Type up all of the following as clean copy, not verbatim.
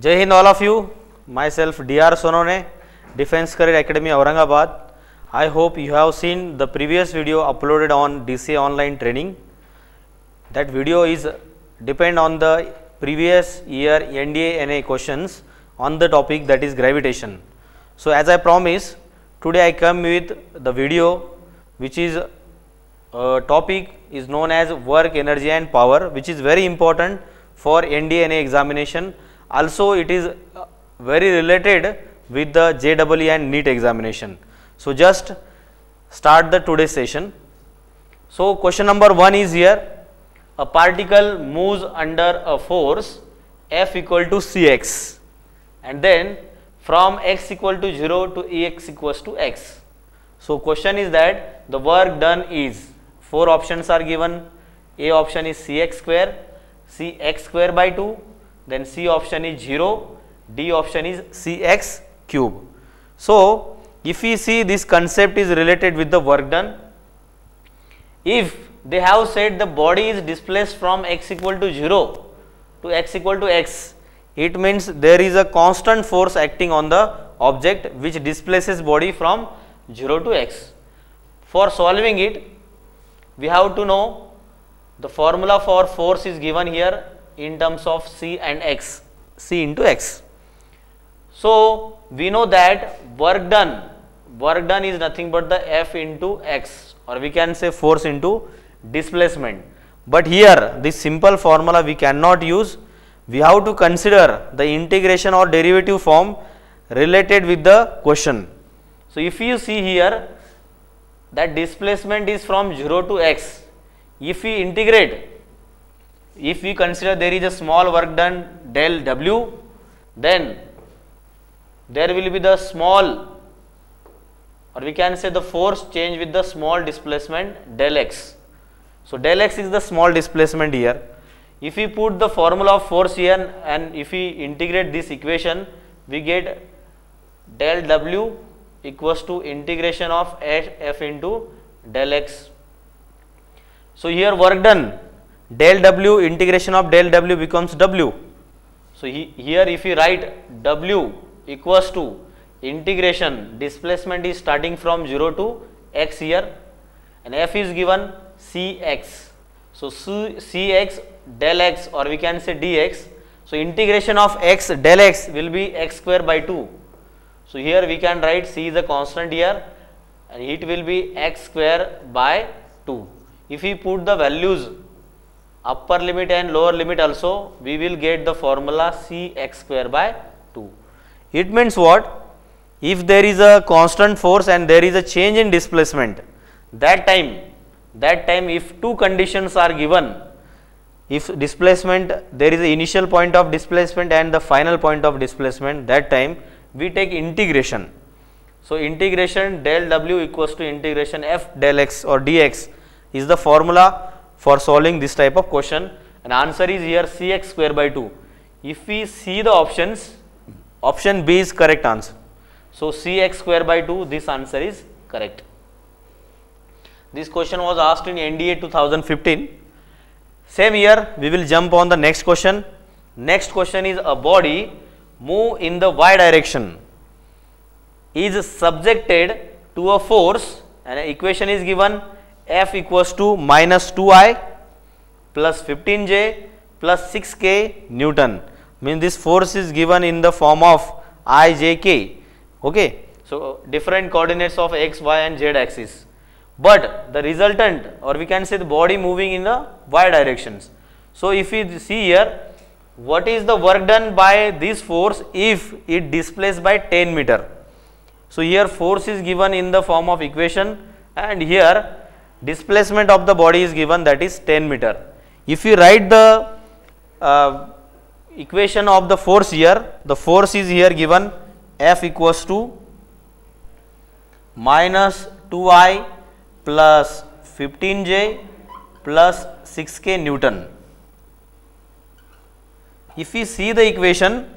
Jai Hind all of you. Myself DR Sonone, Defense Career Academy Aurangabad. I hope you have seen the previous video uploaded on DCA online training. That video is depend on the previous year NDA NA questions on the topic that is gravitation. So as I promised, today I come with the video which is topic is known as work, energy and power, which is very important for NDA NA examination. Also it is very related with the JEE and NEET examination. So just start the today's session. So question number 1 is here. A particle moves under a force F equal to Cx, and then from x equal to 0 to Ex equals to x. So question is that the work done is, 4 options are given. A option is Cx square, Cx square by 2, then C option is 0, D option is Cx cube. So if we see, this concept is related with the work done. If they have said the body is displaced from x equal to 0 to x equal to x, it means there is a constant force acting on the object which displaces body from 0 to x. For solving it, we have to know the formula for force is given here in terms of C and x, C into x. So we know that work done is nothing but the F into x, or we can say force into displacement. But here this simple formula we cannot use. We have to consider the integration or derivative form related with the question. So if you see here that displacement is from 0 to x, if we integrate, if we consider there is a small work done del W, then there will be the small, or we can say the force change with the small displacement del x. So del x is the small displacement here. If we put the formula of force here and if we integrate this equation, we get del W equals to integration of F into del x. So here work done, del W integration of del W becomes W. So here if we write W equals to integration, displacement is starting from 0 to x here, and F is given Cx. So Cx del x, or we can say dx. So integration of x del x will be x square by 2. So here we can write C is a constant here, and it will be x square by 2. If we put the values upper limit and lower limit also, we will get the formula Cx square by 2. It means what? If there is a constant force and there is a change in displacement, that time if two conditions are given, if displacement, there is an initial point of displacement and the final point of displacement, that time we take integration. So integration del W equals to integration F del x or dx is the formula for solving this type of question, and answer is here Cx square by 2. If we see the options, option B is correct answer. So Cx square by 2, this answer is correct. This question was asked in NDA 2015. Same year we will jump on the next question. Next question is, a body move in the y direction is subjected to a force, and an equation is given F equals to minus 2I plus 15J plus 6K Newton. Means this force is given in the form of I, J, K. Okay. So different coordinates of x, y and z axis. But the resultant, or we can say the body moving in the y directions. So if we see here, what is the work done by this force if it displaced by 10 meter? So here force is given in the form of equation, and here displacement of the body is given, that is 10 meter. If you write the equation of the force here, the force is here given F equals to minus 2I plus 15J plus 6K Newton. If we see the equation,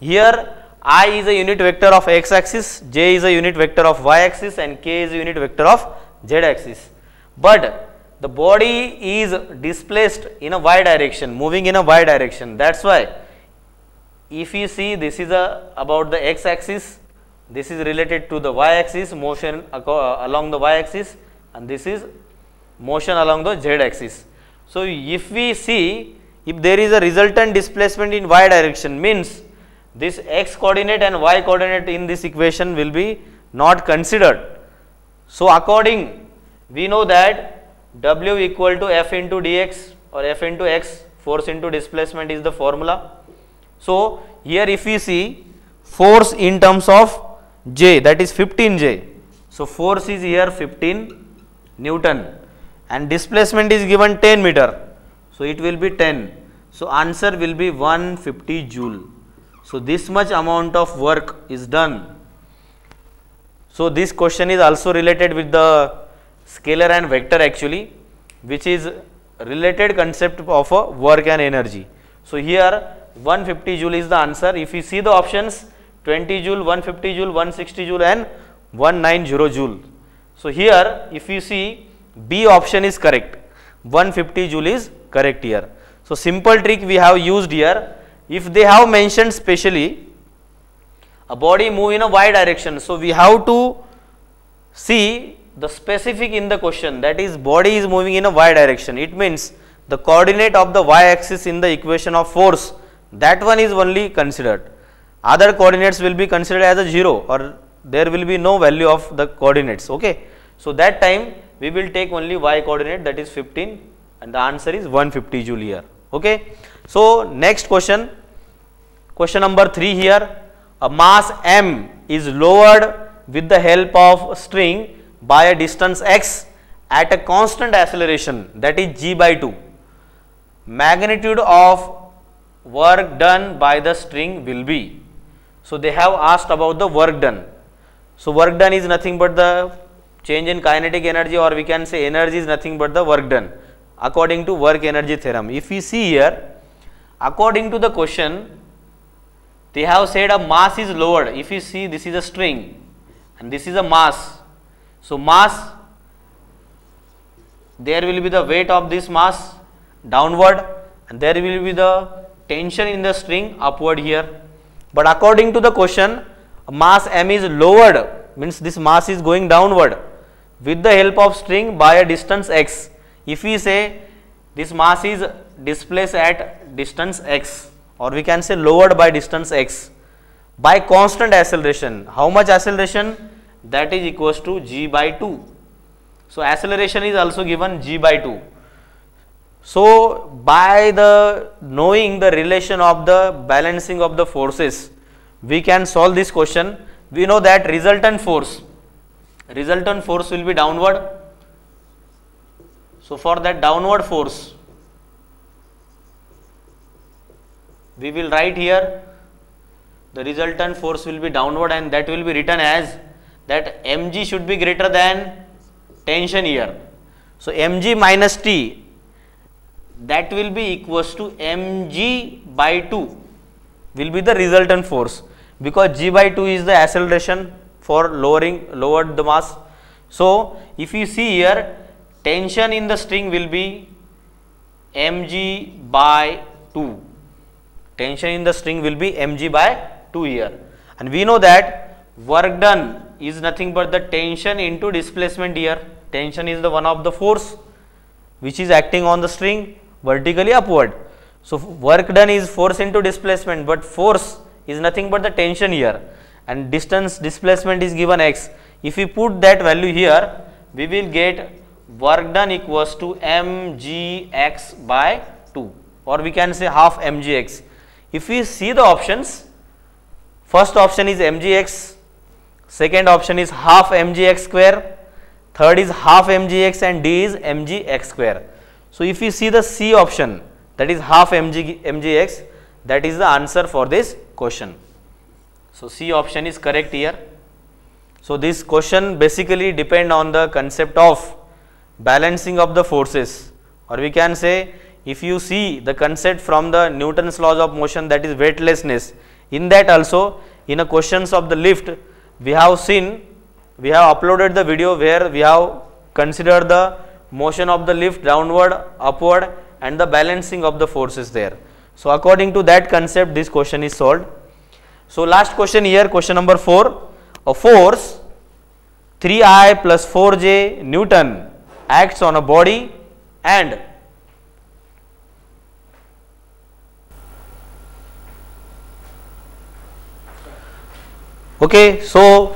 here I is a unit vector of x axis, J is a unit vector of y axis, and K is a unit vector of z axis. But the body is displaced in a y direction, moving in a y direction. That's why if you see, this is about the x axis, this is related to the y axis, motion along the y axis, and this is motion along the z axis. So if we see, if there is a resultant displacement in y direction, means this x coordinate and y coordinate in this equation will be not considered. So according, we know that W equal to F into dx or F into x, force into displacement is the formula. So here if we see force in terms of J, that is 15J. So force is here 15 Newton and displacement is given 10 meter. So it will be 10. So answer will be 150 joule. So this much amount of work is done. So this question is also related with the scalar and vector actually, which is related concept of a work and energy. So here 150 joule is the answer. If you see the options, 20 joule, 150 joule, 160 joule and 190 joule. So here if you see, B option is correct, 150 joule is correct here. So simple trick we have used here. If they have mentioned specially a body move in a y direction, so we have to see the specific in the question, that is body is moving in a y direction. It means the coordinate of the y axis in the equation of force, that one is only considered. Other coordinates will be considered as a 0 or there will be no value of the coordinates. Okay. So that time we will take only y coordinate, that is 15, and the answer is 150 joule here. Okay. So next question, question number 3 here. A mass m is lowered with the help of string by a distance x at a constant acceleration, that is g by 2. Magnitude of work done by the string will be. So they have asked about the work done. So work done is nothing but the change in kinetic energy, or we can say energy is nothing but the work done according to work energy theorem. If we see here, according to the question, they have said a mass is lowered. If you see, this is a string and this is a mass. So mass, there will be the weight of this mass downward and there will be the tension in the string upward here. But according to the question, mass m is lowered, means this mass is going downward with the help of string by a distance x. If we say this mass is displaced at distance x, or we can say lowered by distance x by constant acceleration. How much acceleration? That is equals to g by 2. So acceleration is also given g by 2. So by the knowing the relation of the balancing of the forces, we can solve this question. We know that resultant force will be downward. So for that downward force, we will write here the resultant force will be downward, and that will be written as that mg should be greater than tension here. So mg minus t, that will be equals to mg by 2 will be the resultant force, because g by 2 is the acceleration for lowered the mass. So if you see here, tension in the string will be mg by 2. Tension in the string will be mg by 2 here, and we know that work done is nothing but the tension into displacement here. Tension is the one of the force which is acting on the string vertically upward. So work done is force into displacement, but force is nothing but the tension here, and distance displacement is given x. If we put that value here, we will get work done equals to mgx by 2, or we can say half mgx. If we see the options, first option is mgx, second option is half mgx square, third is half mgx, and D is mgx square. So if you see the C option, that is half mgx, that is the answer for this question. So C option is correct here. So this question basically depend on the concept of balancing of the forces, or we can say, if you see the concept from the Newton's laws of motion, that is weightlessness, in that also in a questions of the lift, we have seen, we have uploaded the video where we have considered the motion of the lift downward, upward, and the balancing of the forces there. So according to that concept, this question is solved. So last question here, question number 4. A force 3I plus 4J Newton acts on a body and okay, so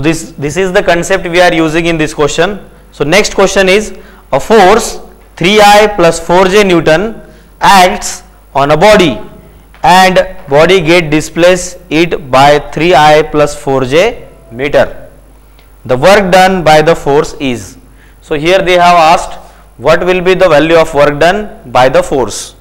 this is the concept we are using in this question. So next question is, a force 3I plus 4J Newton acts on a body and body get displaced it by 3I plus 4J meter. The work done by the force is. So here they have asked what will be the value of work done by the force.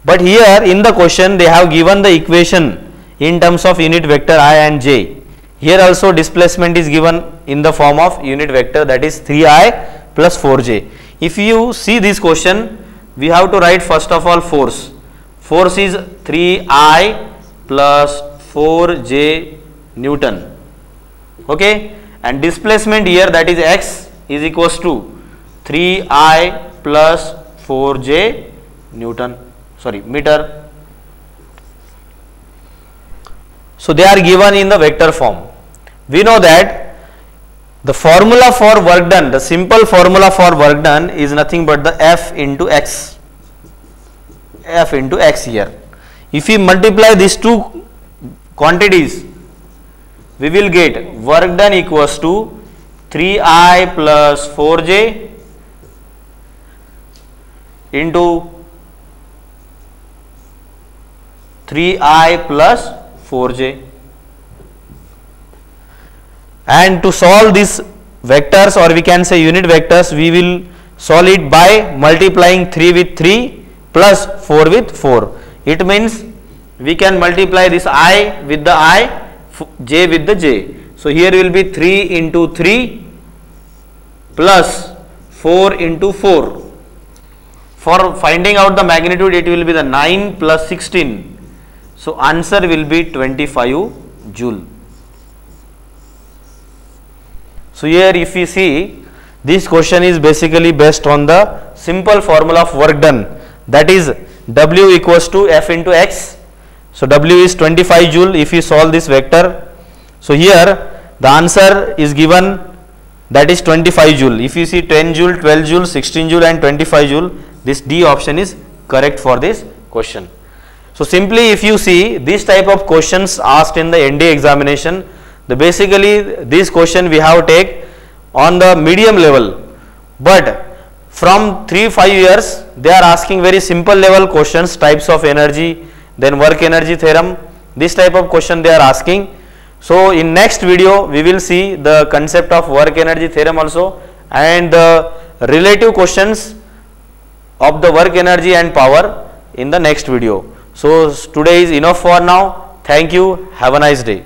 But here in the question they have given the equation in terms of unit vector I and j. Here also displacement is given in the form of unit vector, that is 3I plus 4j. If you see this question, we have to write first of all force. Force is 3I plus 4j Newton. Okay, and displacement here, that is x, is equals to 3I plus 4j Newton, sorry, meter. So they are given in the vector form. We know that the formula for work done, the simple formula for work done is nothing but the F into x. F into x here. If we multiply these two quantities, we will get work done equals to 3I plus 4j into 3I plus 4j. And to solve these vectors, or we can say unit vectors, we will solve it by multiplying 3 with 3 plus 4 with 4. It means we can multiply this I with the I, j with the j. So here will be 3 into 3 plus 4 into 4. For finding out the magnitude, it will be the 9 plus 16. So answer will be 25 joule. So here if we see, this question is basically based on the simple formula of work done, that is W equals to F into x. So W is 25 joule if you solve this vector. So here the answer is given, that is 25 joule. If you see 10 joule, 12 joule, 16 joule and 25 joule, this D option is correct for this question. So simply if you see this type of questions asked in the NDA examination, basically this question we have take on the medium level, but from 3-5 years they are asking very simple level questions, types of energy, then work energy theorem, this type of question they are asking. So in next video we will see the concept of work energy theorem also and the relative questions of the work energy and power in the next video. So today is enough for now. Thank you. Have a nice day.